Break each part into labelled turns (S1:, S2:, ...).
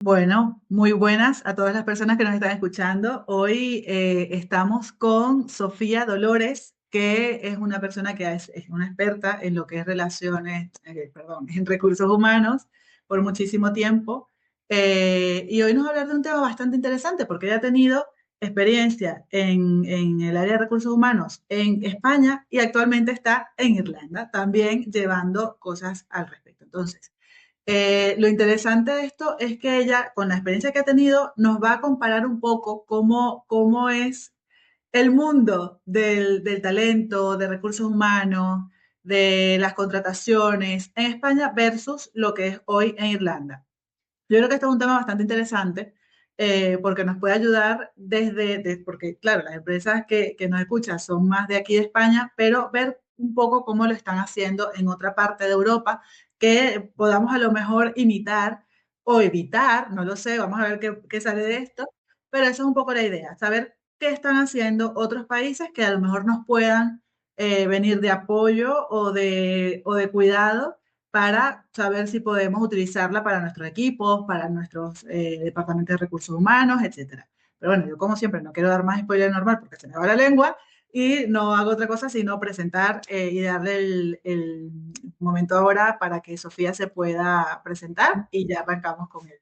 S1: Bueno, muy buenas a todas las personas que nos están escuchando. Hoy estamos con Sofía Dolores, que es una persona que es una experta en lo que es relaciones, perdón, en recursos humanos por muchísimo tiempo. Y hoy nos va a hablar de un tema bastante interesante porque ella ha tenido experiencia en el área de recursos humanos en España y actualmente está en Irlanda, también llevando cosas al respecto. Entonces, lo interesante de esto es que ella, con la experiencia que ha tenido, nos va a comparar un poco cómo es el mundo del talento, de recursos humanos, de las contrataciones en España versus lo que es hoy en Irlanda. Yo creo que este es un tema bastante interesante porque nos puede ayudar porque claro, las empresas que nos escuchan son más de aquí de España, pero ver un poco cómo lo están haciendo en otra parte de Europa, que podamos a lo mejor imitar o evitar, no lo sé, vamos a ver qué sale de esto, pero esa es un poco la idea, saber qué están haciendo otros países que a lo mejor nos puedan venir de apoyo o de cuidado para saber si podemos utilizarla para nuestros equipos, para nuestros departamentos de recursos humanos, etcétera. Pero bueno, yo como siempre no quiero dar más spoiler normal porque se me va la lengua y no hago otra cosa sino presentar y darle el momento ahora para que Sofía se pueda presentar y ya arrancamos con él.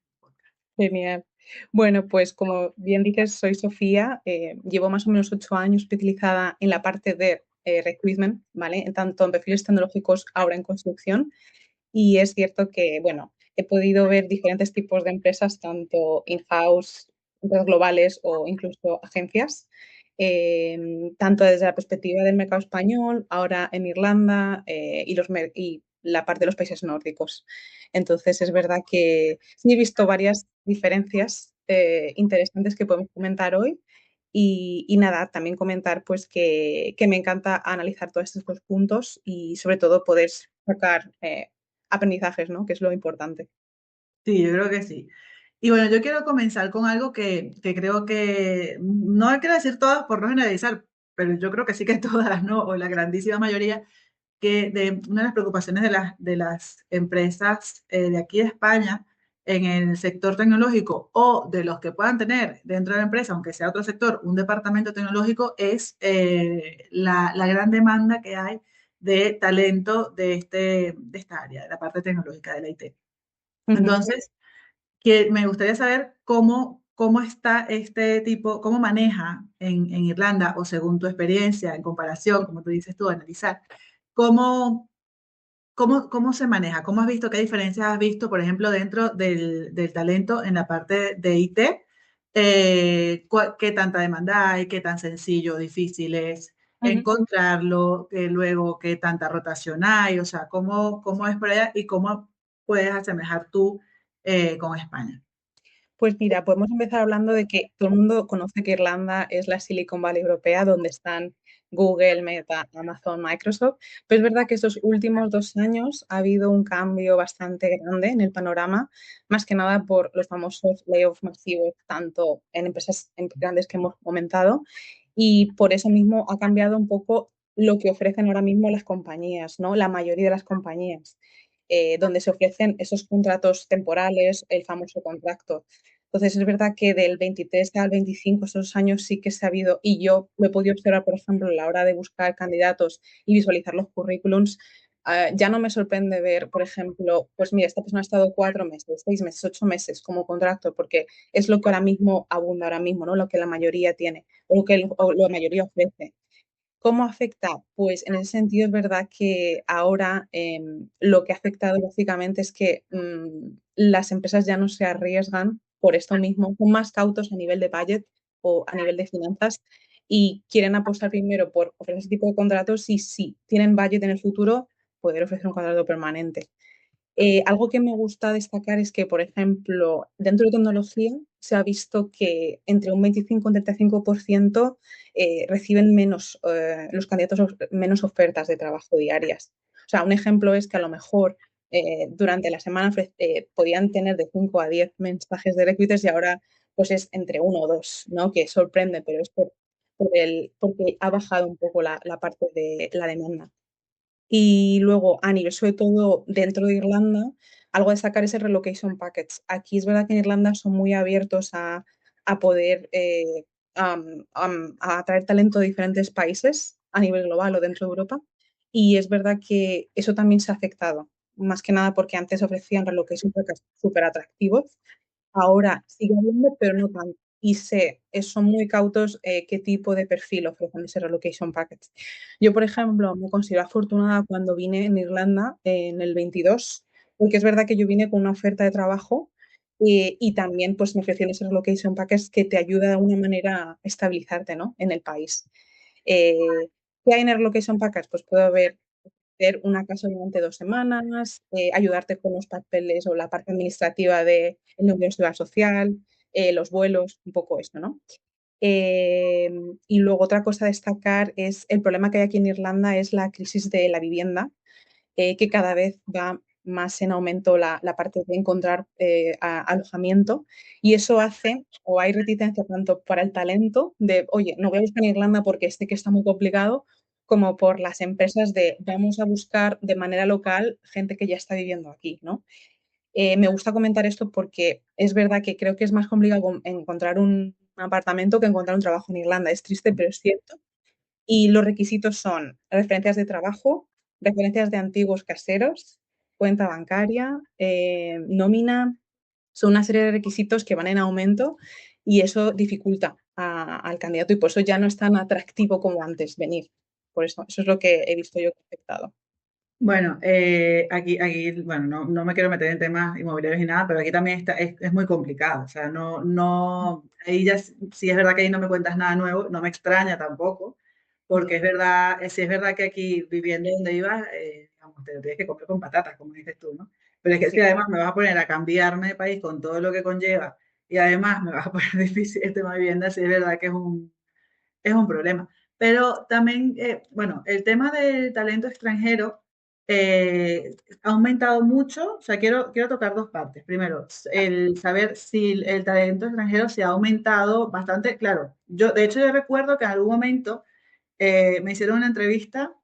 S2: Genial. Bueno, pues como bien dices, soy Sofía. Llevo más o menos 8 años especializada en la parte de recruitment, ¿vale? Tanto en perfiles tecnológicos, ahora en construcción. Y es cierto que, bueno, he podido ver diferentes tipos de empresas, tanto in-house, empresas globales o incluso agencias, tanto desde la perspectiva del mercado español, ahora en Irlanda y la parte de los países nórdicos. Entonces, es verdad que sí he visto varias diferencias interesantes que podemos comentar hoy. Y nada, también comentar pues que me encanta analizar todos estos puntos y sobre todo poder sacar aprendizajes, ¿no? Que es lo importante.
S1: Sí, yo creo que sí. Y bueno, yo quiero comenzar con algo que creo que, no quiero decir todas por no generalizar, pero yo creo que sí que todas, ¿no? O la grandísima mayoría, que de una de las preocupaciones de las empresas de aquí de España en el sector tecnológico o de los que puedan tener dentro de la empresa, aunque sea otro sector, un departamento tecnológico, es la gran demanda que hay de talento de esta área, de la parte tecnológica de la IT.
S2: Ujú.
S1: Entonces, que me gustaría saber cómo está este tipo, cómo maneja en Irlanda, o según tu experiencia, en comparación, como tú dices tú, analizar, cómo, cómo se maneja, cómo has visto, qué diferencias has visto, por ejemplo, dentro del talento en la parte de IT, qué tanta demanda hay, qué tan sencillo o difícil es
S2: Ujú.
S1: encontrarlo, luego qué tanta rotación hay, o sea, cómo es por allá y cómo puedes asemejar tú con España.
S2: Pues mira, podemos empezar hablando de que todo el mundo conoce que Irlanda es la Silicon Valley europea, donde están Google, Meta, Amazon, Microsoft. Pero es verdad que estos últimos 2 años ha habido un cambio bastante grande en el panorama, más que nada por los famosos layoffs masivos, tanto en empresas grandes que hemos comentado, y por eso mismo ha cambiado un poco lo que ofrecen ahora mismo las compañías, ¿no? La mayoría de las compañías, donde se ofrecen esos contratos temporales, el famoso contrato. Entonces, es verdad que del 23 al 25, esos años sí que se ha habido, y yo lo he podido observar, por ejemplo, a la hora de buscar candidatos y visualizar los currículums, ya no me sorprende ver, por ejemplo, pues mira, esta persona ha estado 4 meses, 6 meses, 8 meses como contrato, porque es lo que ahora mismo abunda ahora mismo, ¿no? Lo que la mayoría tiene o lo que la mayoría ofrece. ¿Cómo afecta? Pues en ese sentido es verdad que ahora lo que ha afectado básicamente es que las empresas ya no se arriesgan por esto mismo, son más cautos a nivel de budget o a nivel de finanzas y quieren apostar primero por ofrecer ese tipo de contratos y si tienen budget en el futuro, poder ofrecer un contrato permanente. Algo que me gusta destacar es que, por ejemplo, dentro de tecnología se ha visto que entre un 25 y un 35% reciben menos, los candidatos menos ofertas de trabajo diarias. O sea, un ejemplo es que a lo mejor durante la semana podían tener de 5 a 10 mensajes de recruiters y ahora pues es entre uno o dos, ¿no? Que sorprende, pero es porque ha bajado un poco la parte de la demanda. Y luego, a nivel sobre todo dentro de Irlanda, algo a destacar es el relocation package. Aquí es verdad que en Irlanda son muy abiertos a poder a atraer talento de diferentes países a nivel global o dentro de Europa. Y es verdad que eso también se ha afectado, más que nada porque antes ofrecían relocation packages súper atractivos. Ahora sigue habiendo, pero no tanto. Y son muy cautos qué tipo de perfil ofrecen ese relocation package. Yo, por ejemplo, me considero afortunada cuando vine en Irlanda en el 22, porque es verdad que yo vine con una oferta de trabajo y también pues me ofrecieron ese relocation package que te ayuda de alguna manera a estabilizarte, ¿no? En el país. Eh, ¿Qué hay en el relocation package? Pues puedo ver hacer una casa durante 2 semanas, ayudarte con los papeles o la parte administrativa de el número de seguridad social, los vuelos, un poco esto, ¿no? Eh, y luego otra cosa a destacar es el problema que hay aquí en Irlanda es la crisis de la vivienda, que cada vez va más en aumento la parte de encontrar alojamiento y eso hace o hay reticencia tanto para el talento de, oye, no voy a buscar en Irlanda porque sé que está muy complicado, como por las empresas de vamos a buscar de manera local gente que ya está viviendo aquí, ¿no? Me gusta comentar esto porque es verdad que creo que es más complicado encontrar un apartamento que encontrar un trabajo en Irlanda. Es triste, pero es cierto. Y los requisitos son referencias de trabajo, referencias de antiguos caseros, cuenta bancaria, nómina. Son una serie de requisitos que van en aumento y eso dificulta al candidato y por eso ya no es tan atractivo como antes venir. Por eso es lo que he visto yo que ha afectado.
S1: Bueno, bueno, no me quiero meter en temas inmobiliarios ni nada, pero aquí también es muy complicado. O sea, ahí ya sí es verdad que ahí no me cuentas nada nuevo, no me extraña tampoco, porque es verdad, sí es verdad que aquí viviendo donde ibas, digamos, te lo tienes que comer con patatas, como dices tú, ¿no? Pero es que si
S2: Sí.
S1: además me vas a poner a cambiarme de país con todo lo que conlleva y además me vas a poner difícil el tema de vivienda, sí es verdad que es un problema. Pero también, bueno, el tema del talento extranjero ha aumentado mucho. O sea, quiero tocar dos partes. Primero, el saber si el talento extranjero se ha aumentado bastante. Claro, de hecho, yo recuerdo que en algún momento me hicieron una entrevista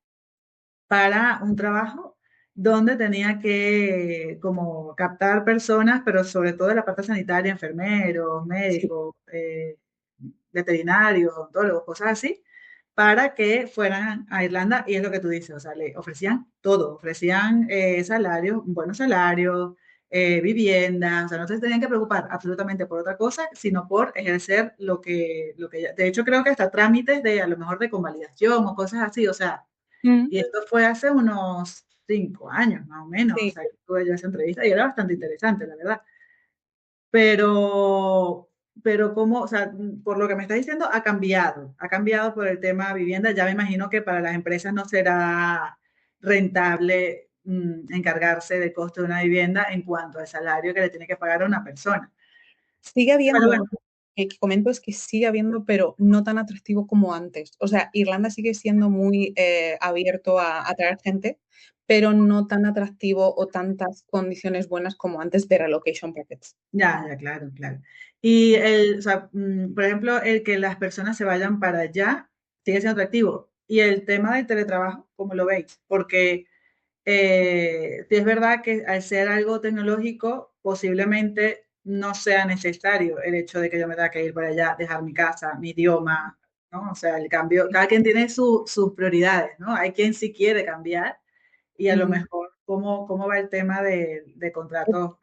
S1: para un trabajo donde tenía que como captar personas, pero sobre todo de la parte sanitaria, enfermeros,
S2: Sí.
S1: médicos, veterinarios, odontólogos, cosas así, para que fueran a Irlanda. Y es lo que tú dices, o sea, le ofrecían todo, ofrecían salarios, buenos salarios, viviendas, o sea, no se tenían que preocupar absolutamente por otra cosa, sino por ejercer de hecho creo que hasta trámites de a lo mejor de convalidación o cosas así, o sea,
S2: Mm,
S1: y esto fue hace unos 5 años más o menos, o
S2: sí.
S1: sea, que tuve yo esa entrevista y era bastante interesante, la verdad. Pero, pero como, o sea, por lo que me está diciendo, ha cambiado por el tema vivienda. Ya me imagino que para las empresas no será rentable encargarse del costo de una vivienda en cuanto al salario que le tiene que pagar a una persona.
S2: Sigue
S1: Pero bueno,
S2: habiendo, que comento es que sigue habiendo, pero no tan atractivo como antes. O sea, Irlanda sigue siendo muy abierto a atraer gente, pero no tan atractivo o tantas condiciones buenas como antes de relocation packets.
S1: ya, ya, claro, claro. Y o sea, por ejemplo, el que las personas se vayan para allá sigue siendo atractivo. Y el tema del teletrabajo, ¿cómo lo veis? Porque sí es verdad que al ser algo tecnológico, posiblemente no sea necesario el hecho de que yo me tenga que ir para allá, dejar mi casa, mi idioma, ¿no? O sea, el cambio, cada quien tiene sus prioridades, ¿no? Hay quien sí quiere cambiar y a lo
S2: Ujú.
S1: mejor, ¿cómo va el tema de contratos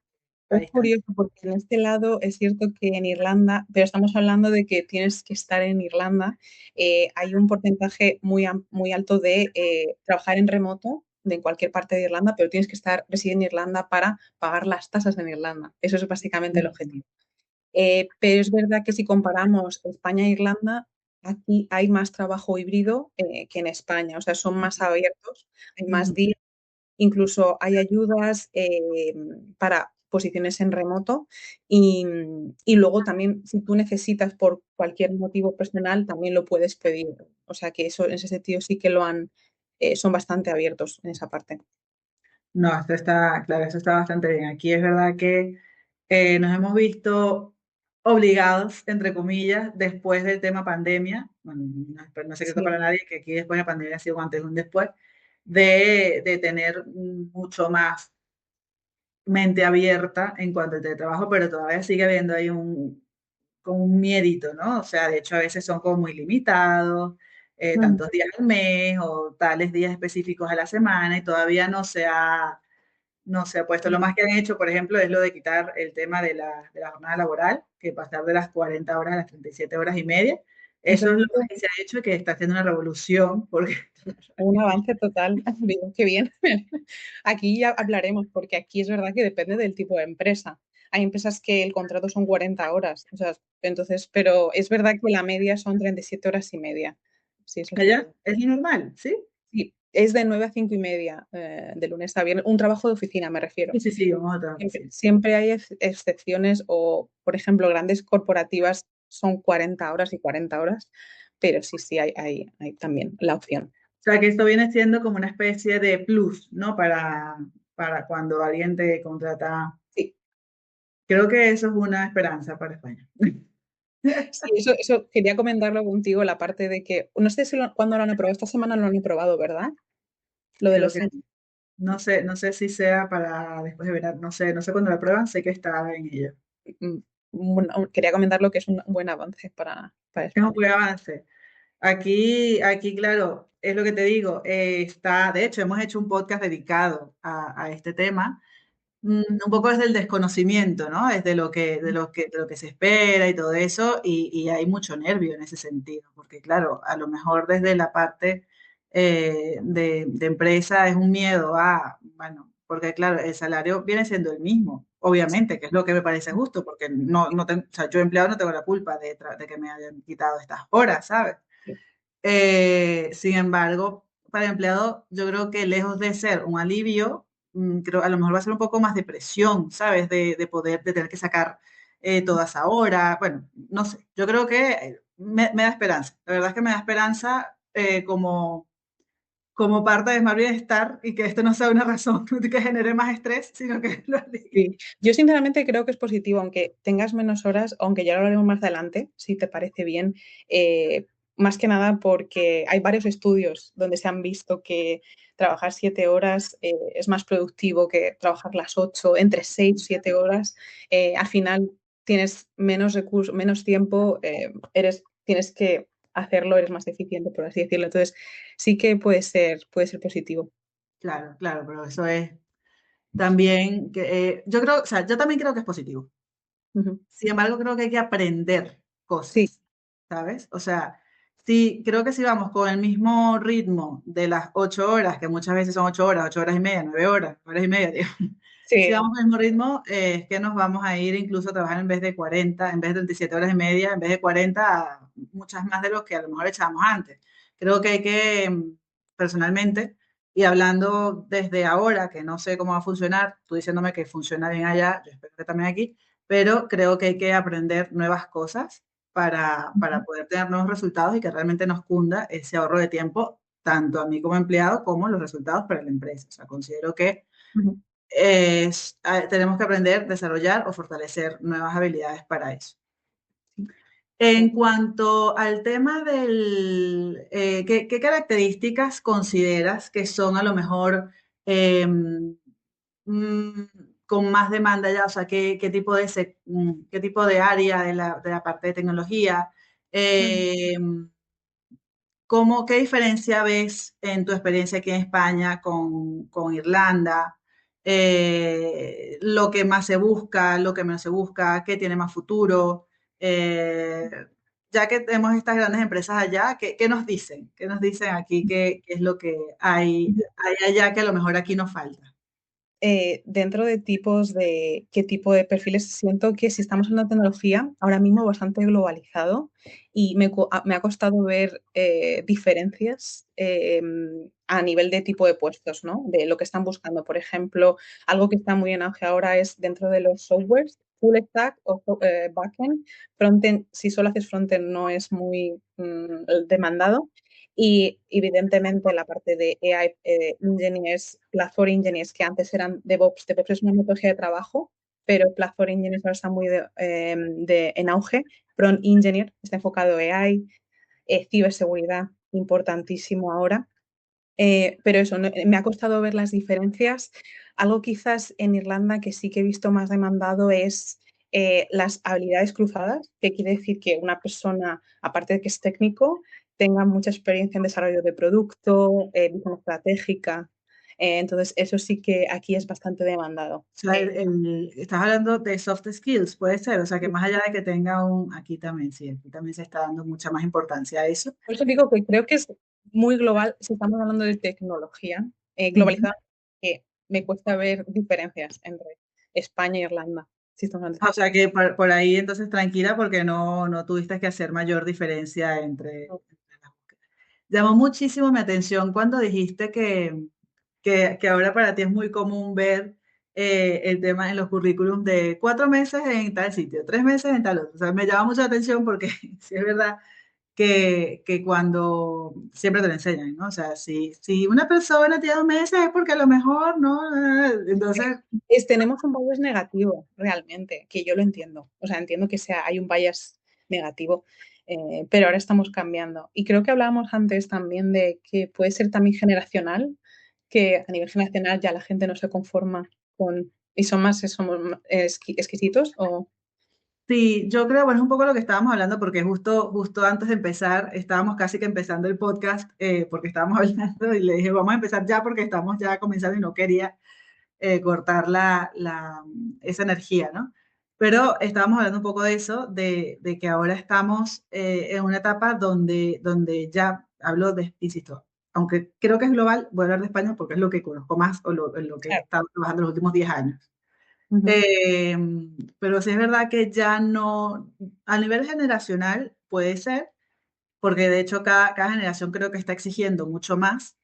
S1: a
S2: Es
S1: distancia?
S2: curioso porque en este lado es cierto que en Irlanda, pero estamos hablando de que tienes que estar en Irlanda, hay un porcentaje muy alto de trabajar en remoto de en cualquier parte de Irlanda, pero tienes que residir en Irlanda para pagar las tasas en Irlanda. Eso es básicamente el objetivo. Pero es verdad que si comparamos España e Irlanda, aquí hay más trabajo híbrido que en España, o sea, son más abiertos, hay más
S1: Ujú.
S2: días. Incluso hay ayudas para posiciones en remoto y luego también si tú necesitas por cualquier motivo personal también lo puedes pedir. O sea que eso en ese sentido sí que son bastante abiertos en esa parte.
S1: No, esto está, claro, eso está bastante bien. Aquí es verdad que nos hemos visto obligados, entre comillas, después del tema pandemia, bueno, no es secreto
S2: Sí,
S1: para nadie que aquí después de la pandemia ha sido un antes y un después, de tener mucho más mente abierta en cuanto al teletrabajo, pero todavía sigue habiendo ahí como un miedito, ¿no? O sea, de hecho a veces son como muy limitados,
S2: Mm,
S1: tantos días al mes o tales días específicos a la semana y todavía no se ha puesto. Lo más que han hecho, por ejemplo, es lo de quitar el tema de la jornada laboral, que pasar de las 40 horas a las 37 horas y media.
S2: Eso
S1: Eso es lo
S2: es
S1: que se ha hecho, que está haciendo una revolución, porque
S2: un avance total. Digo, qué bien. Aquí ya hablaremos, porque aquí es verdad que depende del tipo de empresa. Hay empresas que el contrato son 40 horas, o sea, entonces, pero es verdad que la media son 37 horas y media. Sí, eso sí que.
S1: allá es normal, ¿sí?
S2: Sí, es de 9 a 5 y media, de lunes a viernes. Un trabajo de oficina, me
S1: Sí,
S2: refiero.
S1: sí, sí, vamos a trabajar,
S2: Siempre,
S1: sí.
S2: siempre hay excepciones o, por ejemplo, grandes corporativas son 40 horas y 40 horas, pero sí, sí, hay también la opción.
S1: O sea, que esto viene siendo como una especie de plus, ¿no? Para cuando alguien te contrata.
S2: Sí,
S1: Creo que eso es una esperanza para España.
S2: sí, eso quería comentarlo contigo, la parte de que, no sé si cuándo lo han aprobado, esta semana lo han aprobado, ¿verdad? Lo de
S1: Creo
S2: los
S1: que no sé si sea para después de verano, no sé cuándo la prueban, sé que está en ello.
S2: quería comentarlo que es un buen avance para
S1: Es un
S2: España.
S1: buen avance. Aquí, claro, es lo que te digo, de hecho, hemos hecho un podcast dedicado a este tema, un poco desde el desconocimiento, ¿no? Desde de lo que se espera y todo eso, y hay mucho nervio en ese sentido, porque claro, a lo mejor desde la parte de empresa es un miedo bueno, porque claro, el salario viene siendo el mismo, obviamente, que es lo que me parece justo, porque o sea, yo empleado no tengo la culpa de que me hayan quitado estas horas, ¿sabes? Sin embargo, para el empleado, yo creo que lejos de ser un alivio, creo a lo mejor va a ser un poco más de presión, ¿sabes? De tener que sacar toda esa hora. Bueno, no sé. Yo creo que me da esperanza. La verdad es que me da esperanza como parte de más bienestar y que esto no sea una razón que genere más estrés, sino que lo alivie.
S2: Sí, yo sinceramente creo que es positivo, aunque tengas menos horas, aunque ya lo haremos más adelante, si te parece bien, más que nada porque hay varios estudios donde se han visto que trabajar 7 horas es más productivo que trabajar las 8, entre 6 y 7 horas. Al final tienes menos recursos, menos tiempo, tienes que hacerlo, eres más eficiente, por así decirlo. Entonces, sí que puede ser positivo.
S1: Claro, claro, pero eso es también que yo creo, o sea, yo también creo que es positivo.
S2: Ujú.
S1: Sin embargo, creo que hay que aprender
S2: Sí,
S1: cosas, ¿sabes? O sea, sí, creo que si vamos con el mismo ritmo de las 8 horas, que muchas veces son 8 horas, 8 horas y media, 9 horas, horas y media, digo, si
S2: sí.
S1: vamos con el mismo ritmo, es que nos vamos a ir incluso a trabajar en vez de 40, en vez de 37 horas y media, en vez de 40, a muchas más de los que a lo mejor echábamos antes. Creo que hay que, personalmente, y hablando desde ahora, que no sé cómo va a funcionar, tú diciéndome que funciona bien allá, yo espero que también aquí, pero creo que hay que aprender nuevas cosas para poder tener nuevos resultados y que realmente nos cunda ese ahorro de tiempo, tanto a mí como empleado, como los resultados para la empresa. O sea, considero que
S2: Ujú.
S1: tenemos que aprender, desarrollar o fortalecer nuevas habilidades para eso.
S2: Sí.
S1: En cuanto al tema ¿qué características consideras que son a lo mejor em, mm, con más demanda ya? O sea, ¿qué tipo de área de la parte de tecnología?
S2: Mm.
S1: Eh, ¿Qué diferencia ves en tu experiencia aquí en España con Irlanda? Lo que más se busca, lo que menos se busca, qué tiene más futuro. Eh, ya que tenemos estas grandes empresas allá, ¿qué nos dicen? ¿Qué nos dicen aquí? ¿Qué es lo que hay allá que a lo mejor aquí nos falta?
S2: Dentro de tipos de qué tipo de perfiles, siento que si estamos en una tecnología ahora mismo bastante globalizado y me ha costado ver diferencias a nivel de tipo de puestos, ¿no? De lo que están buscando. Por ejemplo, algo que está muy en auge ahora es dentro de los softwares, full stack o backend. Frontend, si solo haces frontend no es muy demandado. Y evidentemente la parte de AI engineers, platform engineers, que antes eran DevOps. DevOps es una metodología de trabajo, pero platform engineers ahora está muy en auge. Prompt engineer está enfocado en AI, ciberseguridad, importantísimo ahora. Pero eso, me ha costado ver las diferencias. Algo quizás en Irlanda que sí que he visto más demandado es las habilidades cruzadas, que quiere decir que una persona, aparte de que es técnico, tenga mucha experiencia en desarrollo de producto, visión estratégica. Entonces, eso sí que aquí es bastante demandado.
S1: O sea, estás hablando de soft skills, puede ser, o sea, que más allá de que tenga aquí también, sí, aquí también se está dando mucha más importancia a eso.
S2: Por eso digo que creo que es muy global, si estamos hablando de tecnología
S1: Ujú.
S2: globalizada, que me cuesta ver diferencias entre España e Irlanda. Si estamos hablando
S1: O sea, que por ahí entonces tranquila porque no tuviste que hacer mayor diferencia entre las búsquedas. Llamó muchísimo mi atención cuando dijiste que ahora para ti es muy común ver el tema en los currículums de 4 meses en tal sitio, 3 meses en tal otro. O sea, me llama mucho la atención porque sí es verdad que cuando siempre te lo enseñan, ¿no? O sea, si una persona tiene 2 meses es porque a lo mejor, ¿no? Entonces,
S2: tenemos un bias negativo, realmente, que yo lo entiendo. O sea, entiendo que hay un bias negativo, pero ahora estamos cambiando. Y creo que hablábamos antes también de que puede ser también generacional, que a nivel generacional ya la gente no se conforma con, y somos exquisitos o...
S1: sí, yo creo, bueno, es un poco lo que estábamos hablando porque justo antes de empezar, estábamos casi que empezando el podcast porque estábamos hablando y le dije, vamos a empezar ya porque estamos ya comenzando y no quería cortar esa energía, ¿no? Pero estábamos hablando un poco de eso, de que ahora estamos en una etapa donde ya hablo de, insisto, aunque creo que es global, voy a hablar de España porque es lo que conozco más o en lo que he
S2: Claro.
S1: estado trabajando los últimos 10 años.
S2: Ujú.
S1: Eh, pero sí es verdad que ya no, a nivel generacional puede ser, porque de hecho cada generación creo que está exigiendo mucho más,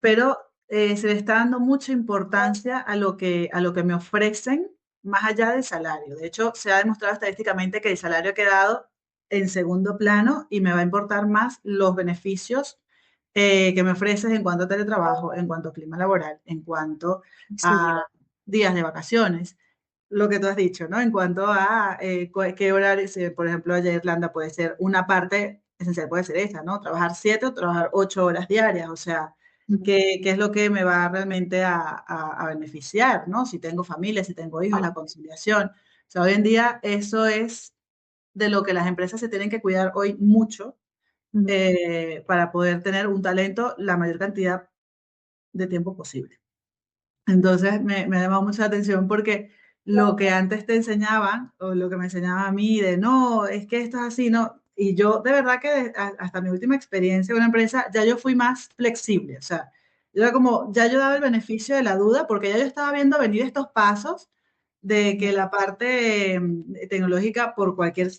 S1: pero se le está dando mucha importancia a lo que me ofrecen más allá del salario. De hecho, se ha demostrado estadísticamente que el salario ha quedado en segundo plano y me va a importar más los beneficios que me ofreces en cuanto a teletrabajo, en cuanto a clima laboral, en cuanto
S2: Sí,
S1: a días de vacaciones. Lo que tú has dicho, ¿no? En cuanto a qué horarios, por ejemplo, allá en Irlanda puede ser una parte esencial, puede ser esa, ¿no? Trabajar 7 o trabajar 8 horas diarias, o sea,
S2: ujú,
S1: qué es lo que me va realmente a beneficiar, ¿no? Si tengo familia, si tengo hijos, la conciliación. O sea, hoy en día eso es de lo que las empresas se tienen que cuidar hoy mucho
S2: ujú.
S1: para poder tener un talento la mayor cantidad de tiempo posible. Entonces me ha llamado mucha la atención porque lo que antes te enseñaban o lo que me enseñaba a mí de no, es que esto es así, no. Y yo de verdad que hasta mi última experiencia en una empresa ya yo fui más flexible. O sea, yo era como, ya yo daba el beneficio de la duda porque ya yo estaba viendo venir estos pasos de que la parte tecnológica por cualquier,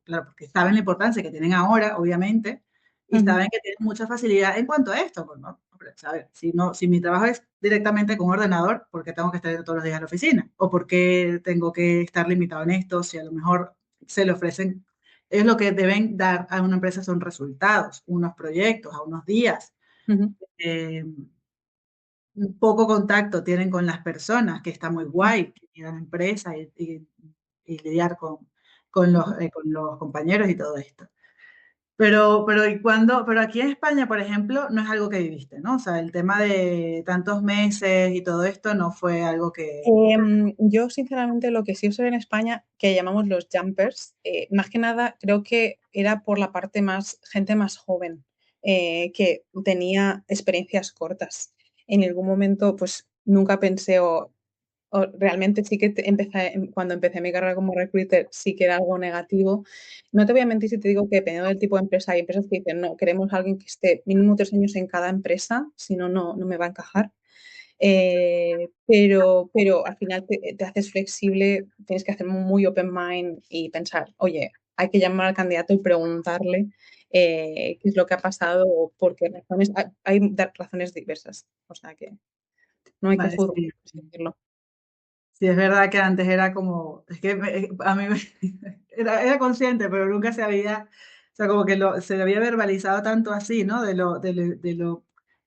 S1: claro, porque saben la importancia que tienen ahora, obviamente, y
S2: Ujú.
S1: saben que tienen mucha facilidad en cuanto a esto, pues, ¿no? Hombre, a ver, si, no, si mi trabajo es directamente con un ordenador, ¿por qué tengo que estar todos los días en la oficina? ¿O por qué tengo que estar limitado en esto si a lo mejor se le ofrecen, es lo que deben dar a una empresa son resultados, unos proyectos, a unos días,
S2: Ujú.
S1: eh, poco contacto tienen con las personas, que está muy guay, que ir a la empresa y lidiar con los compañeros y todo esto. Pero aquí en España, por ejemplo, no es algo que viviste, ¿no? O sea, el tema de tantos meses y todo esto no fue algo que...
S2: Yo, sinceramente, lo que sí observé en España, que llamamos los jumpers, más que nada creo que era por la parte más, gente más joven, que tenía experiencias cortas. En algún momento, pues nunca pensé o realmente sí que cuando empecé mi carrera como recruiter, sí que era algo negativo. No te voy a mentir si te digo que dependiendo del tipo de empresa, hay empresas que dicen, no, queremos a alguien que esté mínimo 3 años en cada empresa, si no, no me va a encajar. Pero al final te haces flexible, tienes que hacer muy open mind y pensar, oye, hay que llamar al candidato y preguntarle qué es lo que ha pasado o por qué razones. Hay razones diversas, o sea que no hay que
S1: Vale,
S2: juzgar,
S1: sí.
S2: por así decirlo.
S1: Sí, es verdad que antes era como, es que a mí era consciente, pero nunca o sea, como que se había verbalizado tanto así, ¿no? De lo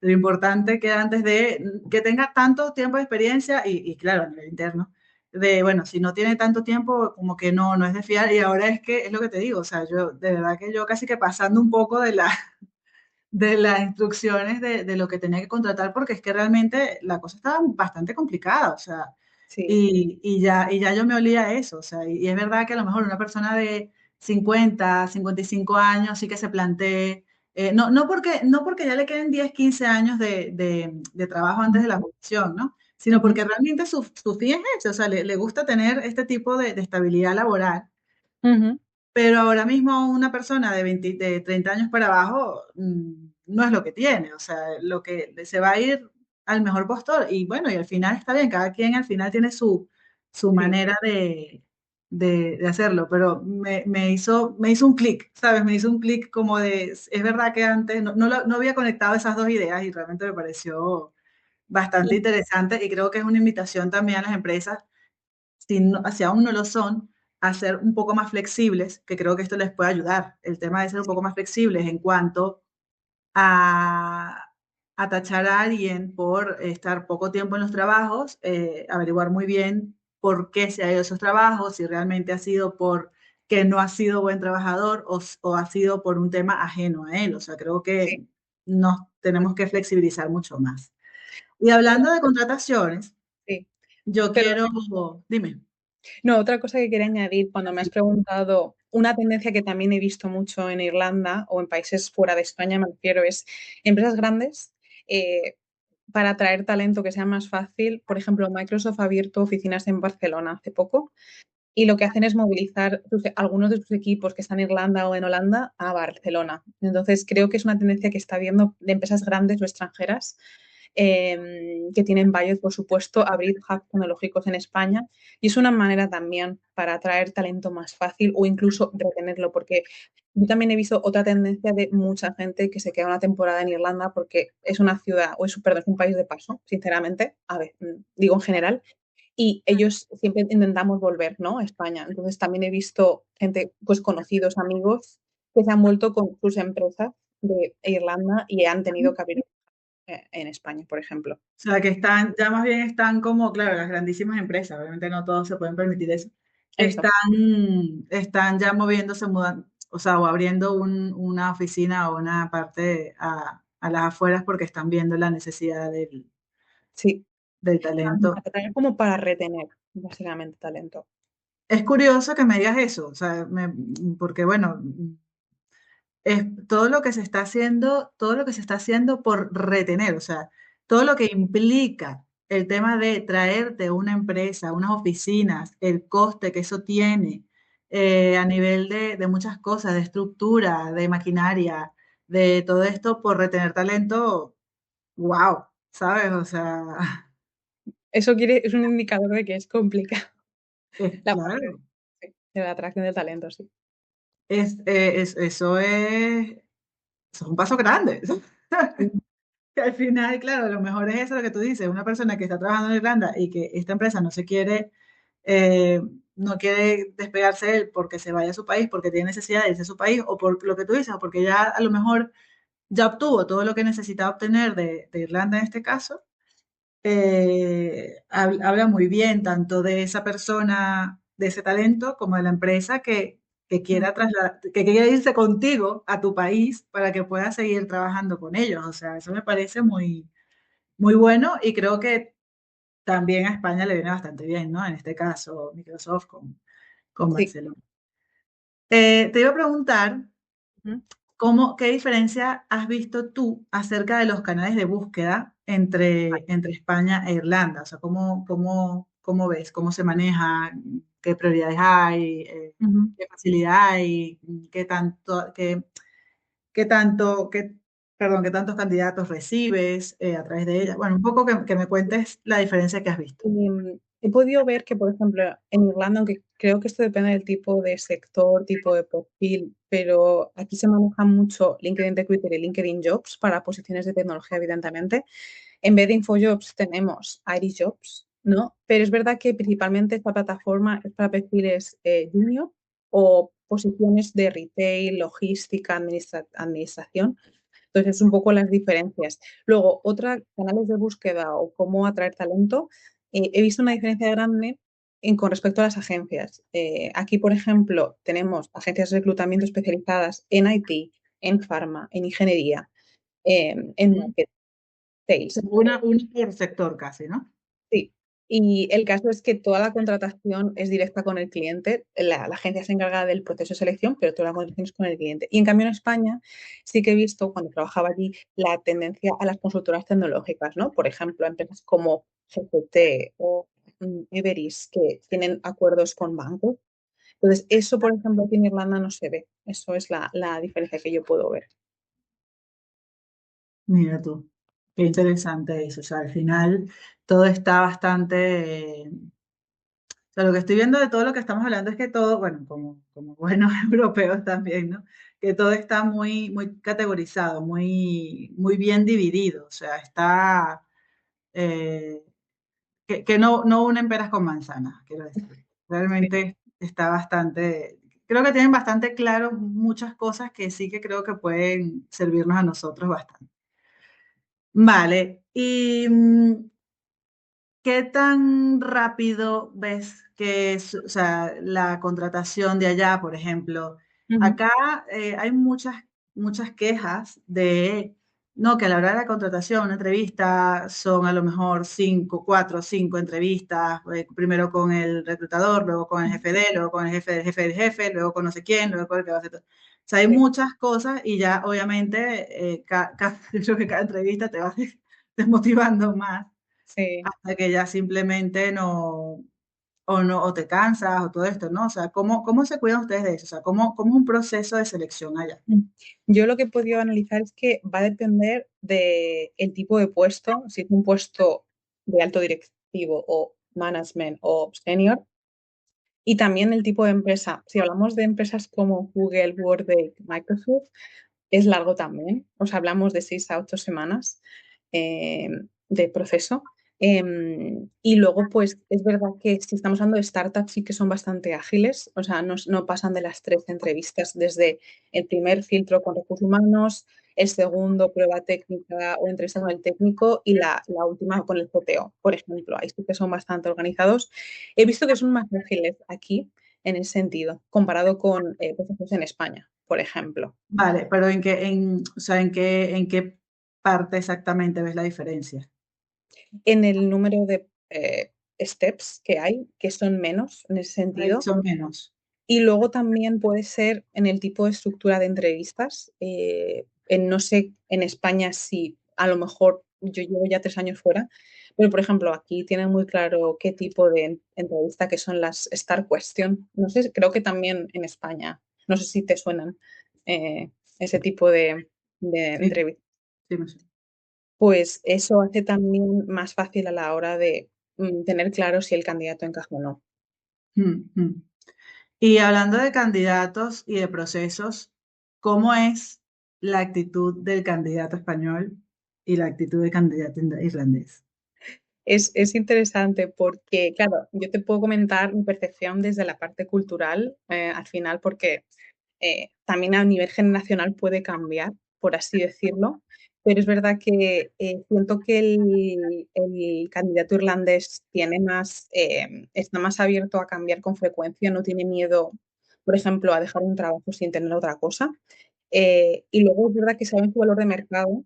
S1: importante que antes de que tenga tanto tiempo de experiencia y claro, a nivel interno, de, bueno, si no tiene tanto tiempo, como que no es de fiar y ahora es que, es lo que te digo, o sea, yo, de verdad que yo casi que pasando un poco de las instrucciones de lo que tenía que contratar, porque es que realmente la cosa estaba bastante complicada, o sea,
S2: Sí.
S1: y ya yo me olía a eso, o sea, y es verdad que a lo mejor una persona de 55 años sí que se plantee, no porque ya le queden 10 15 años de trabajo antes de la jubilación, ¿no? Sino
S2: Ujú,
S1: porque realmente su fin es ese, o sea, le gusta tener este tipo de estabilidad laboral.
S2: ujú,
S1: Pero ahora mismo una persona de 20 de 30 años para abajo no es lo que tiene, o sea, lo que se va a ir al mejor postor y bueno, y al final está bien, cada quien al final tiene su
S2: sí,
S1: manera de hacerlo, pero me hizo un clic, ¿sabes? Me hizo un clic como de, es verdad que antes no había conectado esas dos ideas y realmente me pareció bastante
S2: sí,
S1: interesante y creo que es una invitación también a las empresas si aún no lo son, a ser un poco más flexibles, que creo que esto les puede ayudar. El tema de ser un
S2: sí,
S1: poco más flexibles en cuanto a, a tachar a alguien por estar poco tiempo en los trabajos, averiguar muy bien por qué se ha ido a esos trabajos, si realmente ha sido por que no ha sido buen trabajador o ha sido por un tema ajeno a él. O sea, creo
S2: sí,
S1: que nos tenemos que flexibilizar mucho más. Y hablando de contrataciones,
S2: sí.
S1: yo
S2: Pero
S1: quiero, dime.
S2: no, otra cosa que quería añadir, cuando me has preguntado, una tendencia que también he visto mucho en Irlanda o en países fuera de España, me refiero, es empresas grandes, eh, para atraer talento que sea más fácil. Por ejemplo, Microsoft ha abierto oficinas en Barcelona hace poco y lo que hacen es movilizar algunos de sus equipos que están en Irlanda o en Holanda a Barcelona. Entonces, creo que es una tendencia que está viendo de empresas grandes o extranjeras que tienen budget, por supuesto, abrir hubs tecnológicos en España. Y es una manera también para atraer talento más fácil o incluso retenerlo, porque yo también he visto otra tendencia de mucha gente que se queda una temporada en Irlanda porque es una ciudad, o es, perdón, es un país de paso, sinceramente, a ver, digo en general, y ellos siempre intentamos volver, ¿no? A España. Entonces también he visto gente, pues conocidos, amigos, que se han vuelto con sus empresas de Irlanda y han tenido que abrir en España, por ejemplo.
S1: O sea, que están, ya más bien están como, claro, las grandísimas empresas, obviamente no todos se pueden permitir eso,
S2: Eso,
S1: están ya moviéndose, o sea, o abriendo una oficina o una parte a las afueras porque están viendo la necesidad
S2: sí.
S1: del
S2: Tanto
S1: talento.
S2: para atraer como para retener, básicamente, talento.
S1: Es curioso que me digas eso, o sea, porque bueno, es todo lo que se está haciendo, todo lo que se está haciendo por retener, o sea, todo lo que implica el tema de traerte una empresa, unas oficinas, el coste que eso tiene a nivel de muchas cosas, de estructura, de maquinaria, de todo esto por retener talento, wow, ¿sabes? O sea,
S2: Eso es un indicador de que es complicado la parte
S1: claro,
S2: sí, de la atracción del talento, sí.
S1: eso es un paso grande. Que al final, claro, lo mejor es eso lo que tú dices, una persona que está trabajando en Irlanda y que esta empresa eh, no quiere despegarse de él porque se vaya a su país, porque tiene necesidad de irse a su país, o por lo que tú dices, o porque ya a lo mejor ya obtuvo todo lo que necesitaba obtener de Irlanda en este caso, habla muy bien tanto de esa persona, de ese talento, como de la empresa
S2: Mm,
S1: que quiera irse contigo a tu país para que puedas seguir trabajando con ellos. O sea, eso me parece muy bueno y creo que también a España le viene bastante bien, ¿no? En este caso, Microsoft con
S2: sí.
S1: Barcelona. Te iba a preguntar,
S2: Ujú.
S1: ¿qué diferencia has visto tú acerca de los canales de búsqueda entre España e Irlanda? O sea, ¿cómo ves? ¿Cómo se maneja? ¿Qué prioridades hay?
S2: Ujú.
S1: ¿Qué facilidad hay? ¿Qué tanto, qué, perdón, qué tantos candidatos recibes a través de ella? Bueno, un poco que me cuentes la diferencia que has visto.
S2: He podido ver que, por ejemplo, en Irlanda, aunque creo que esto depende del tipo de sector, tipo de perfil, pero aquí se maneja mucho LinkedIn Recruiter y LinkedIn Jobs para posiciones de tecnología, evidentemente. En vez de InfoJobs tenemos Irish Jobs, ¿no? Pero es verdad que principalmente esta plataforma es para perfiles junior o posiciones de retail, logística, administración. Entonces, es un poco las diferencias. Luego, otra, canales de búsqueda o cómo atraer talento. He visto una diferencia grande con respecto a las agencias. Aquí, por ejemplo, tenemos agencias de reclutamiento especializadas en IT, en farma, en ingeniería. en
S1: ¿Mm?
S2: market
S1: O sea,
S2: sales.
S1: una por sector casi, ¿no?
S2: Sí. Y el caso es que toda la contratación es directa con el cliente. La agencia se encarga del proceso de selección, pero toda la contratación es con el cliente. Y en cambio en España sí que he visto, cuando trabajaba allí, la tendencia a las consultoras tecnológicas, ¿no? Por ejemplo, a empresas como GPT o Everis, que tienen acuerdos con bancos. Entonces, eso, por ejemplo, aquí en Irlanda no se ve. Eso es la diferencia que yo puedo ver.
S1: Mira tú, qué interesante eso. O sea, al final todo está bastante... o sea, lo que estoy viendo de todo lo que estamos hablando es que todo, bueno, como buenos europeos también, ¿no? Que todo está muy categorizado, muy bien dividido. O sea, está... eh, que no unen peras con manzanas, quiero decir.
S2: Sí.
S1: Realmente está bastante... Creo que tienen bastante claro muchas cosas que sí que creo que pueden servirnos a nosotros bastante. Vale, y ¿qué tan rápido ves que es, o sea, la contratación de allá, por ejemplo?
S2: Ujú.
S1: Acá hay muchas quejas de, no, que a la hora de la contratación, una entrevista, son a lo mejor cinco, cuatro, cinco entrevistas, primero con el reclutador, luego con el jefe de él, luego con el jefe del jefe del jefe, luego con no sé quién, luego con el que va a hacer todo. O sea, hay
S2: Sí.
S1: muchas cosas y ya obviamente creo que cada entrevista te va desmotivando más
S2: Sí.
S1: hasta que ya simplemente o no, o te cansas o todo esto, ¿no? O sea, ¿cómo se cuidan ustedes de eso? O sea, ¿cómo es un proceso de selección allá?
S2: Mm. Yo lo que he podido analizar es que va a depender del tipo de puesto, si es un puesto de alto directivo o management o senior, y también el tipo de empresa. Si hablamos de empresas como Google, Workday, Microsoft, es largo también. O sea, hablamos de 6 a 8 semanas eh, de proceso. Y luego, pues es verdad que si estamos hablando de startups, sí que son bastante ágiles. O sea, no pasan de las 3 entrevistas desde el primer filtro con recursos humanos, el segundo prueba técnica o entrevista con el técnico y la última con el CTO, por ejemplo. Ahí sí que son bastante organizados. He visto que son más ágiles aquí en ese sentido, comparado con procesos en España, por ejemplo.
S1: Vale, pero o sea, ¿en qué parte exactamente ves la diferencia?
S2: En el número de steps que hay, que son menos en ese
S1: Ahí
S2: sentido.
S1: son menos.
S2: Y luego también puede ser en el tipo de estructura de entrevistas. No sé en España si a lo mejor yo llevo ya 3 años fuera, pero por ejemplo aquí tienen muy claro qué tipo de entrevista que son las Star Question. No sé, creo que también en España, no sé si te suenan ese tipo de
S1: Sí,
S2: entrevistas.
S1: sí me suena.
S2: Pues eso hace también más fácil a la hora de tener claro si el candidato encaja o no.
S1: Mm, mm. Y hablando de candidatos y de procesos, ¿cómo es la actitud del candidato español y la actitud del candidato irlandés?
S2: Es interesante porque, claro, yo te puedo comentar mi percepción desde la parte cultural, al final, porque también a nivel generacional puede cambiar, por así decirlo, pero es verdad que siento que el candidato irlandés está más abierto a cambiar con frecuencia, no tiene miedo, por ejemplo, a dejar un trabajo sin tener otra cosa. Y luego es verdad que saben su valor de mercado.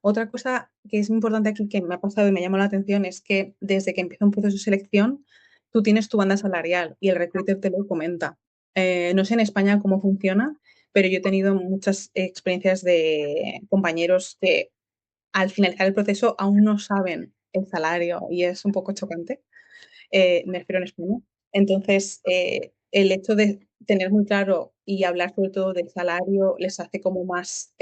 S2: Otra cosa que es importante aquí que me ha pasado y me llamó la atención es que desde que empieza un proceso de selección, tú tienes tu banda salarial y el recruiter te lo comenta. No sé en España cómo funciona, pero yo he tenido muchas experiencias de compañeros que al finalizar el proceso aún no saben el salario y es un poco chocante, me refiero en España. Entonces, el hecho de tener muy claro y hablar sobre todo del salario les hace como más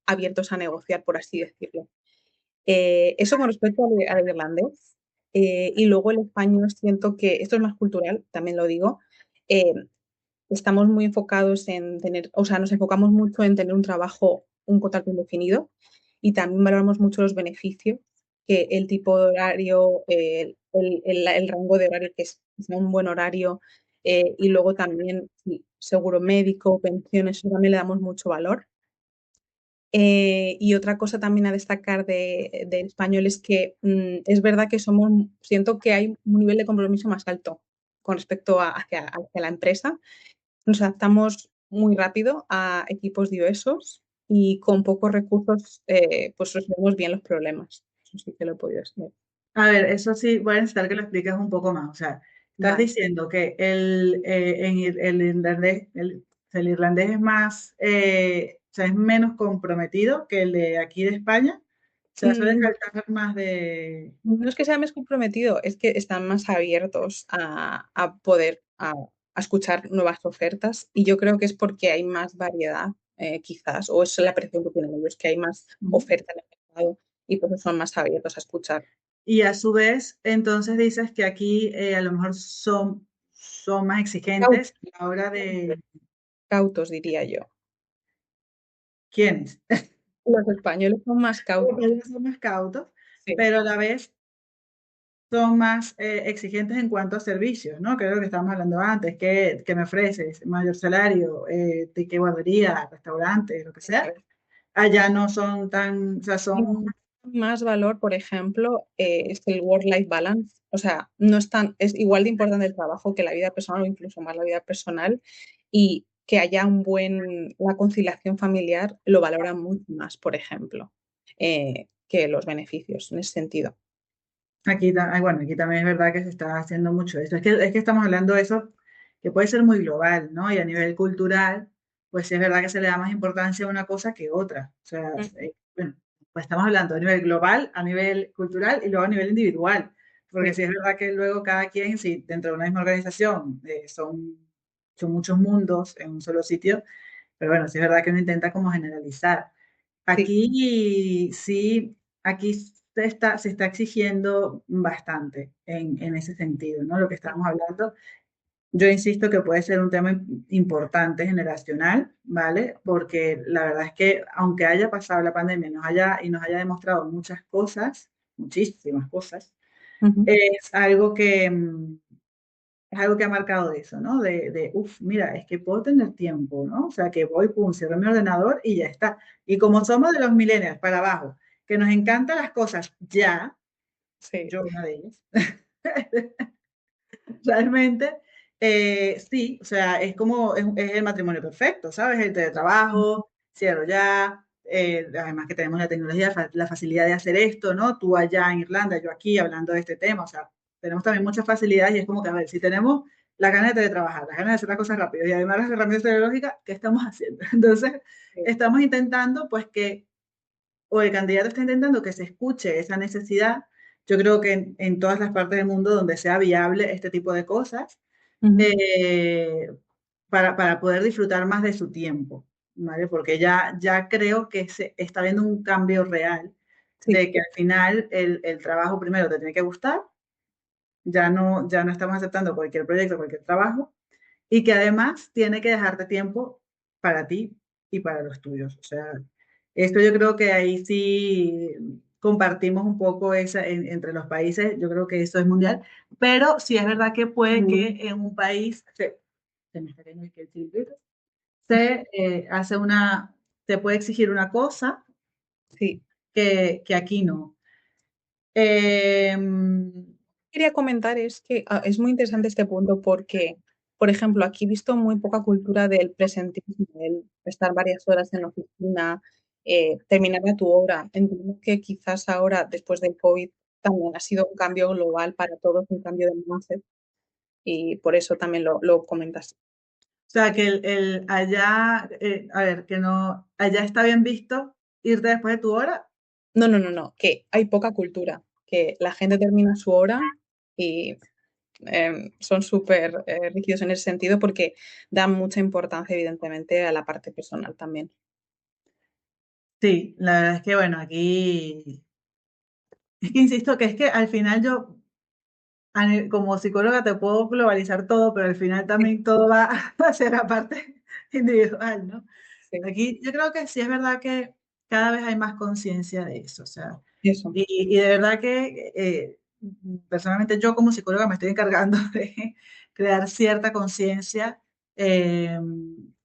S2: abiertos a negociar, por así decirlo. Eso con respecto al irlandés. Y luego el español, siento que esto es más cultural, también lo digo. eh, Estamos muy enfocados en tener, o sea, nos enfocamos mucho en tener un trabajo, un contrato indefinido y también valoramos mucho los beneficios, que el tipo de horario, el rango de horario, que sea un buen horario, y luego también sí, seguro médico, pensiones, eso también le damos mucho valor. Y otra cosa también a destacar del español es que es verdad que siento que hay un nivel de compromiso más alto con respecto hacia la empresa. Nos adaptamos muy rápido a equipos diversos y con pocos recursos pues resolvemos bien los problemas. Eso sí que lo he podido ver.
S1: A ver, eso sí, voy a necesitar que lo expliques un poco más. O sea, estás
S2: Vale.
S1: diciendo que el irlandés es más, o sea, es menos comprometido que el de aquí de España. O sea, suele
S2: Mm,
S1: tratar más de...
S2: No es que sea más comprometido, es que están más abiertos a poder a escuchar nuevas ofertas y yo creo que es porque hay más variedad, quizás, o es la percepción que tienen ellos, que hay más oferta en el mercado y por eso son más abiertos a escuchar.
S1: Y a su vez, entonces dices que aquí a lo mejor son más
S2: Cau-
S1: exigentes a la hora de...
S2: Cautos, diría yo.
S1: ¿Quiénes?
S2: Los españoles son más cautos.
S1: Ellos son más cautos,
S2: Sí,
S1: pero a la vez son más exigentes en cuanto a servicios, ¿no? Que es lo que estábamos hablando antes, que me ofreces mayor salario, de qué guardería, restaurante, lo que
S2: eso
S1: sea.
S2: es.
S1: Allá no son tan, o sea, son,
S2: Más valor, por ejemplo, es el work-life balance. O sea, no es tan, es igual de importante el trabajo que la vida personal o incluso más la vida personal y que haya la conciliación familiar lo valoran mucho más, por ejemplo, que los beneficios en ese sentido.
S1: aquí, bueno, aquí también es verdad que se está haciendo mucho eso. Es que estamos hablando de eso que puede ser muy global, ¿no? Y a nivel cultural, pues sí es verdad que se le da más importancia a una cosa que otra. O sea, bueno, pues estamos hablando a nivel global, a nivel cultural y luego a nivel individual. Porque
S2: Sí,
S1: sí es verdad que luego cada quien, si dentro de una misma organización son muchos mundos en un solo sitio, pero bueno, sí es verdad que uno intenta como generalizar.
S2: sí.
S1: Aquí sí, aquí se está exigiendo bastante en ese sentido, ¿no? Lo que estábamos hablando. Yo insisto que puede ser un tema importante generacional, ¿vale? Porque la verdad es que aunque haya pasado la pandemia y nos haya demostrado muchas cosas, muchísimas cosas,
S2: Ujú.
S1: es algo que ha marcado eso, ¿no? Uff, mira, es que puedo tener tiempo, ¿no? O sea, que voy, pum, cierro mi ordenador y ya está. Y como somos de los millennials para abajo, que nos encantan las cosas ya,
S2: Sí.
S1: yo una de ellas, realmente, sí, o sea, es el matrimonio perfecto, ¿sabes? El teletrabajo, cierro ya, además que tenemos la tecnología, la facilidad de hacer esto, ¿no? Tú allá en Irlanda, yo aquí hablando de este tema, o sea, tenemos también muchas facilidades y es como que, a ver, si tenemos la ganas de teletrabajar, la ganas de hacer las cosas rápido y además las herramientas tecnológicas, ¿qué estamos haciendo? Entonces,
S2: Sí.
S1: estamos intentando, pues, o el candidato está intentando que se escuche esa necesidad. Yo creo que en todas las partes del mundo donde sea viable este tipo de cosas,
S2: Ujú.
S1: eh, para poder disfrutar más de su tiempo, ¿vale? Porque ya creo que se está viendo un cambio real
S2: Sí.
S1: de que al final el trabajo primero te tiene que gustar, ya no estamos aceptando cualquier proyecto, cualquier trabajo, y que además tiene que dejarte tiempo para ti y para los tuyos. O sea, esto yo creo que ahí sí compartimos un poco entre los países, yo creo que eso es mundial, pero sí es verdad que puede que en un país se me está cayendo aquí el chilindrito, hace se puede exigir una cosa
S2: Sí.
S1: que aquí no. Em,
S2: Quería comentar es que es muy interesante este punto porque, por ejemplo, aquí he visto muy poca cultura del presentismo, el estar varias horas en la oficina, terminar a tu hora. Entiendo que quizás ahora, después del COVID, también ha sido un cambio global para todos, un cambio de mindset y por eso también lo comentas.
S1: o sea, que allá, a ver, que no, allá está bien visto irte después de tu hora.
S2: No, no, no, no, que hay poca cultura, que la gente termina su hora y son súper rígidos en ese sentido porque dan mucha importancia, evidentemente, a la parte personal también.
S1: Sí, la verdad es que bueno, aquí es que insisto que es que al final yo como psicóloga te puedo globalizar todo, pero al final
S2: Sí,
S1: también todo va hacia la parte individual, ¿no?
S2: sí,
S1: Aquí yo creo que sí es verdad que cada vez hay más conciencia de eso, o sea,
S2: eso.
S1: y de verdad que personalmente yo como psicóloga me estoy encargando de crear cierta conciencia eh,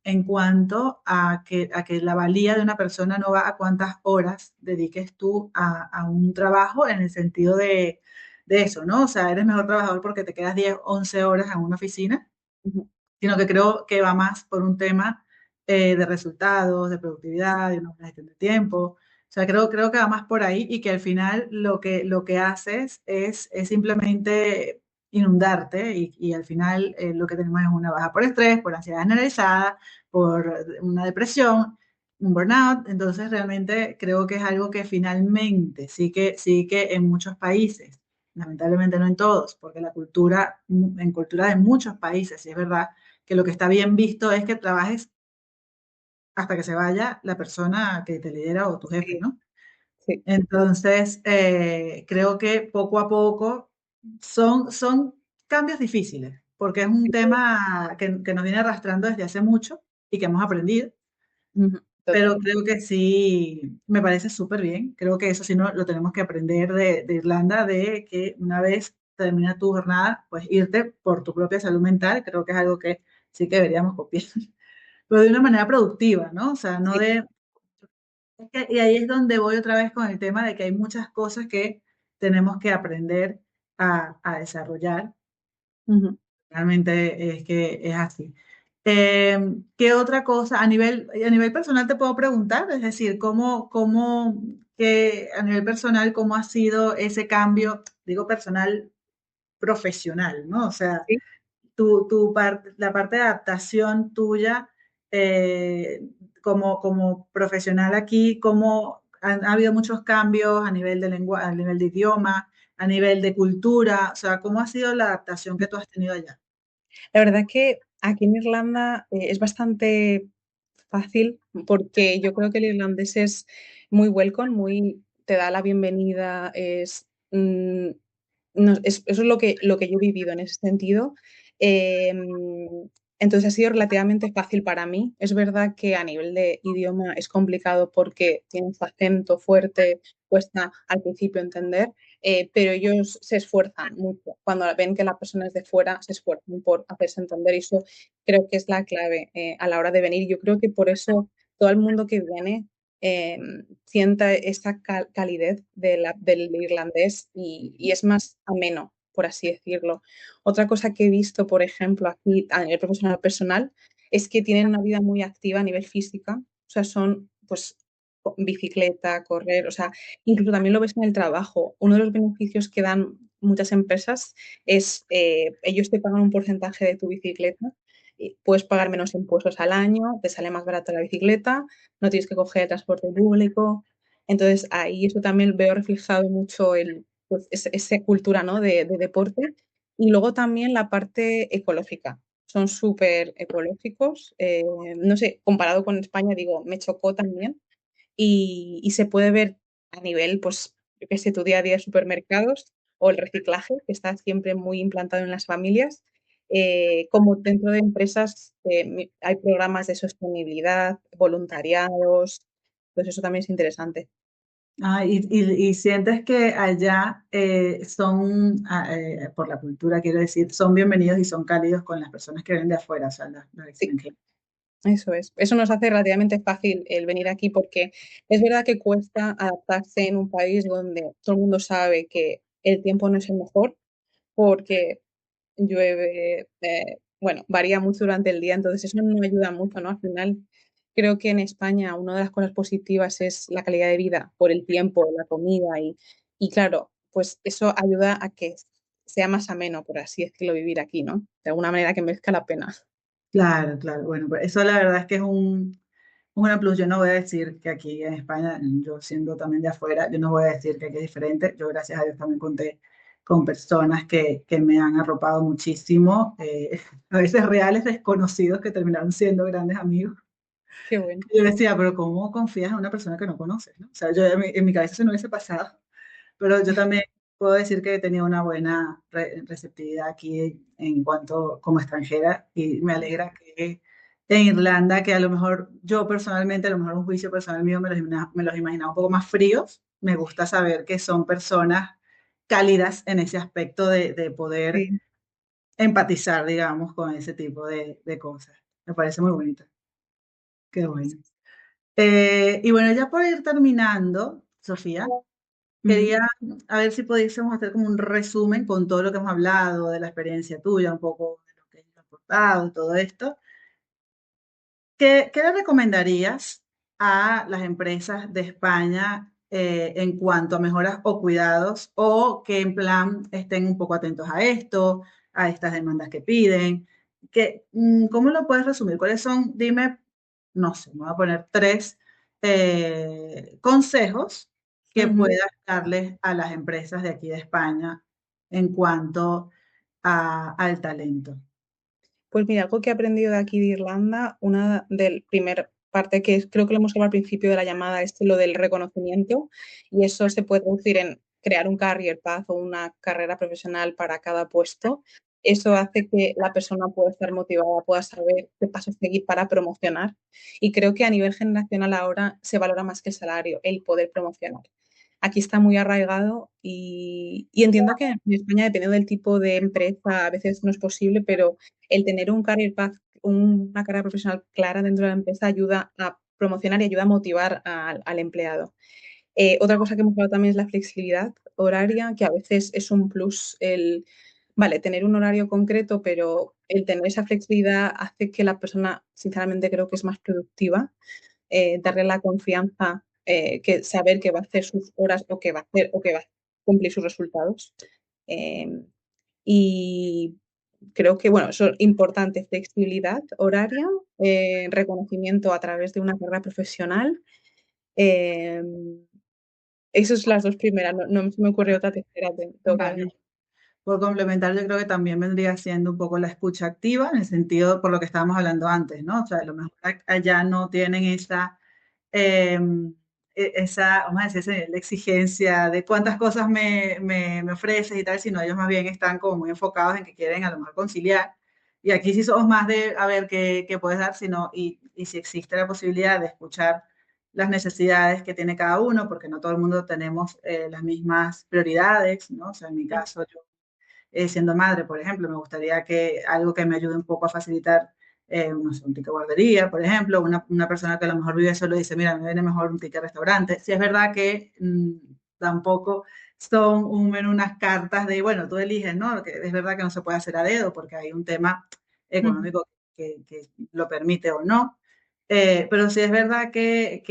S1: en cuanto a que la valía de una persona no va a cuántas horas dediques tú a un trabajo en el sentido de eso, ¿no? O sea, eres mejor trabajador porque te quedas 10 11 horas en una oficina,
S2: Ujú.
S1: sino que creo que va más por un tema, de resultados, de productividad, de una buena gestión de tiempo. O sea, creo que va más por ahí y que al final lo que haces es simplemente inundarte y al final lo que tenemos es una baja por estrés, por ansiedad generalizada, por una depresión, un burnout. Entonces, realmente creo que es algo que finalmente sí que en muchos países, lamentablemente no en todos, porque la cultura, en cultura de muchos países, sí es verdad que lo que está bien visto es que trabajes hasta que se vaya la persona que te lidera o tu jefe,
S2: Sí,
S1: ¿no?
S2: sí.
S1: Entonces, creo que poco a poco son cambios difíciles, porque es un tema que nos viene arrastrando desde hace mucho y que hemos aprendido,
S2: Ujú, total.
S1: pero creo que sí, me parece súper bien. Creo que eso sí no, lo tenemos que aprender de Irlanda, de que una vez termina tu jornada, pues irte por tu propia salud mental, creo que es algo que sí que deberíamos copiar, pero de una manera productiva, ¿no? O sea, no
S2: Sí.
S1: de... y ahí es donde voy otra vez con el tema de que hay muchas cosas que tenemos que aprender a desarrollar.
S2: Ujú.
S1: Realmente es que es así. ¿Qué otra cosa a nivel personal te puedo preguntar? Es decir, que a nivel personal, cómo ha sido ese cambio, digo personal, profesional, ¿no? O sea,
S2: Sí.
S1: la parte de adaptación tuya eh, como profesional aquí, ha habido muchos cambios a nivel de lengua, a nivel de idioma, a nivel de cultura, o sea, ¿cómo ha sido la adaptación que tú has tenido allá?
S2: La verdad que aquí en Irlanda es bastante fácil porque yo creo que el irlandés es muy welcome, muy te da la bienvenida, no, eso es lo que yo he vivido en ese sentido. Entonces ha sido relativamente fácil para mí. Es verdad que a nivel de idioma es complicado porque tiene su acento fuerte, cuesta al principio entender, pero ellos se esfuerzan mucho. Cuando ven que la persona es de fuera, se esfuerzan por hacerse entender y eso creo que es la clave a la hora de venir. Yo creo que por eso todo el mundo que viene eh, sienta esa calidez del irlandés y es más ameno, por así decirlo. Otra cosa que he visto, por ejemplo, aquí a nivel profesional personal, es que tienen una vida muy activa a nivel física, o sea, son pues bicicleta, correr, o sea, incluso también lo ves en el trabajo. Uno de los beneficios que dan muchas empresas es ellos te pagan un porcentaje de tu bicicleta y puedes pagar menos impuestos al año, te sale más barata la bicicleta, no tienes que coger el transporte público. Entonces, ahí eso también veo reflejado mucho pues, esa cultura, ¿no? de deporte. Y luego también la parte ecológica. Son súper ecológicos. No sé, comparado con España, digo, me chocó también. Y se puede ver a nivel, pues, yo qué sé, tu día a día de supermercados o el reciclaje, que está siempre muy implantado en las familias, como dentro de empresas hay programas de sostenibilidad, voluntariados, pues eso también es interesante.
S1: Ah, y sientes que allá por la cultura quiero decir, son bienvenidos y son cálidos con las personas que vienen de afuera, o sea, los
S2: Sí,
S1: extranjeros.
S2: eso es. Eso nos hace relativamente fácil el venir aquí porque es verdad que cuesta adaptarse en un país donde todo el mundo sabe que el tiempo no es el mejor porque llueve, bueno, varía mucho durante el día, entonces eso no ayuda mucho, ¿no? Al final, creo que en España una de las cosas positivas es la calidad de vida por el tiempo, la comida y claro, pues eso ayuda a que sea más ameno, por así decirlo, vivir aquí, ¿no? De alguna manera que merezca la pena.
S1: Claro, claro. Bueno, pues eso la verdad es que es un gran plus. Yo no voy a decir que aquí en España, yo siendo también de afuera, yo no voy a decir que aquí es diferente. Yo, gracias a Dios, también conté con personas que me han arropado muchísimo, a veces reales desconocidos que terminaron siendo grandes amigos.
S2: Qué bueno.
S1: Yo decía, pero ¿cómo confías en una persona que no conoces, ¿no? O sea, yo en mi cabeza eso no hubiese pasado. Pero yo también puedo decir que he tenido una buena receptividad aquí en cuanto como extranjera y me alegra que en Irlanda, que a lo mejor yo personalmente, a lo mejor un juicio personal mío me los imaginaba un poco más fríos, me gusta saber que son personas cálidas en ese aspecto de poder
S2: Sí.
S1: empatizar, digamos, con ese tipo de cosas. Me parece muy bonito. Qué bueno. Y bueno, ya por ir terminando, Sofía,
S2: Ujú.
S1: quería a ver si pudiésemos hacer como un resumen con todo lo que hemos hablado, de la experiencia tuya, un poco de lo que has aportado, todo esto. ¿Qué le recomendarías a las empresas de España en cuanto a mejoras o cuidados o que en plan estén un poco atentos a esto, a estas demandas que piden? ¿Cómo lo puedes resumir? ¿Cuáles son? Dime, no sé, me voy a poner tres consejos que
S2: Ujú.
S1: puedas darles a las empresas de aquí de España en cuanto al talento.
S2: Pues mira, algo que he aprendido de aquí de Irlanda, una del primer parte creo que lo hemos hablado al principio de la llamada, es lo del reconocimiento, y eso se puede traducir en crear un career path o una carrera profesional para cada puesto. Eso hace que la persona pueda estar motivada, pueda saber qué pasos seguir para promocionar. Y creo que a nivel generacional ahora se valora más que el salario, el poder promocionar. Aquí está muy arraigado y entiendo que en España, dependiendo del tipo de empresa, a veces no es posible, pero el tener un career path, una carrera profesional clara dentro de la empresa ayuda a promocionar y ayuda a motivar al empleado. Otra cosa que hemos hablado también es la flexibilidad horaria, que a veces es un plus vale, tener un horario concreto, pero el tener esa flexibilidad hace que la persona, sinceramente, creo que es más productiva, darle la confianza, que saber que va a hacer sus horas o que va a cumplir sus resultados. Eh, y creo que, bueno, eso es importante, flexibilidad horaria, reconocimiento a través de una carrera profesional. Eh, Esas son las dos primeras, no se me ocurre otra tercera, tengo que
S1: Vale.
S2: añadir.
S1: Por complementar, yo creo que también vendría siendo un poco la escucha activa, en el sentido por lo que estábamos hablando antes, ¿no? O sea, a lo mejor allá no tienen eh, esa, vamos a decir, ese nivel de exigencia de cuántas cosas me ofreces y tal, sino ellos más bien están como muy enfocados en que quieren a lo mejor conciliar. Y aquí sí somos más de, a ver, qué puedes dar, sino, y si existe la posibilidad de escuchar las necesidades que tiene cada uno, porque no todo el mundo tenemos las mismas prioridades, ¿no? O sea, en mi caso, yo siendo madre, por ejemplo, me gustaría que algo que me ayude un poco a facilitar, no sé, un ticket guardería, por ejemplo, una persona que a lo mejor vive solo dice, mira, me viene mejor un ticket restaurante. Si es verdad que tampoco son unas cartas de, bueno, tú eliges, ¿no? Que es verdad que no se puede hacer a dedo porque hay un tema
S2: Ujú,
S1: económico que lo permite o no. Pero sí es verdad que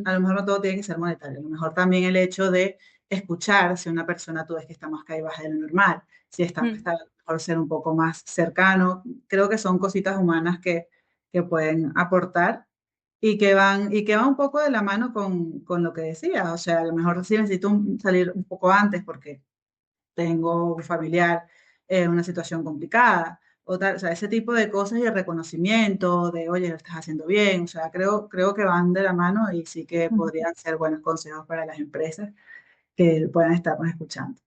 S1: a lo mejor no todo tiene que ser monetario, a lo mejor también el hecho de escuchar si una persona tú ves que está más caída baja de lo normal, si está
S2: ujú,
S1: por ser un poco más cercano. Creo que son cositas humanas que pueden aportar y que van un poco de la mano con lo que decía. O sea, a lo mejor sí necesito salir un poco antes porque tengo un familiar en una situación complicada. O, tal, o sea, ese tipo de cosas y el reconocimiento de, oye, lo estás haciendo bien. O sea, creo que van de la mano y sí que
S2: ujú.
S1: podrían ser buenos consejos para las empresas que puedan estarnos escuchando.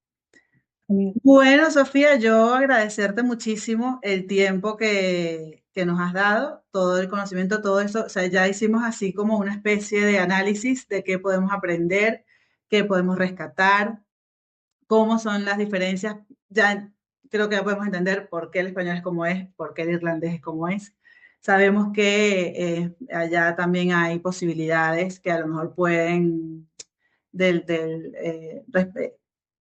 S2: Genial.
S1: Bueno, Sofía, yo agradecerte muchísimo el tiempo que nos has dado, todo el conocimiento, todo eso. O sea, ya hicimos así como una especie de análisis de qué podemos aprender, qué podemos rescatar, cómo son las diferencias. Ya creo que ya podemos entender por qué el español es como es, por qué el irlandés es como es. Sabemos que allá también hay posibilidades que a lo mejor pueden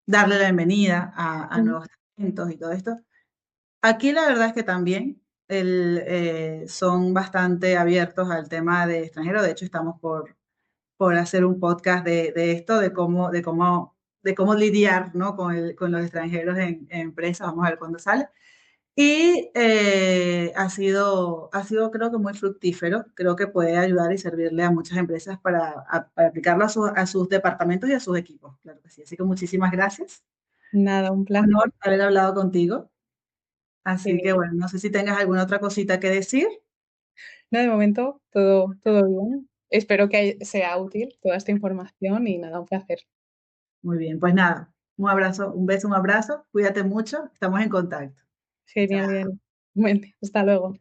S1: darle la bienvenida a
S2: Ujú,
S1: nuevos talentos y todo esto. Aquí la verdad es que también son bastante abiertos al tema de extranjero. De hecho, estamos por hacer un podcast de esto, de cómo lidiar, ¿no? con los extranjeros en empresas. Vamos a ver cuándo sale. Y ha sido creo que muy fructífero, creo que puede ayudar y servirle a muchas empresas para aplicarlo a sus departamentos y a sus equipos, claro que sí. Así que muchísimas gracias.
S2: nada, un
S1: Un
S2: placer.
S1: honor haber hablado contigo. Así que
S2: Genial.
S1: bueno, no sé si tengas alguna otra cosita que decir.
S2: No, de momento, todo bien. Espero que sea útil toda esta información y nada, un placer.
S1: Muy bien, pues nada, un abrazo, un beso, un abrazo. Cuídate mucho, estamos en contacto. Chao.
S2: Genial, bien. Bueno, hasta luego.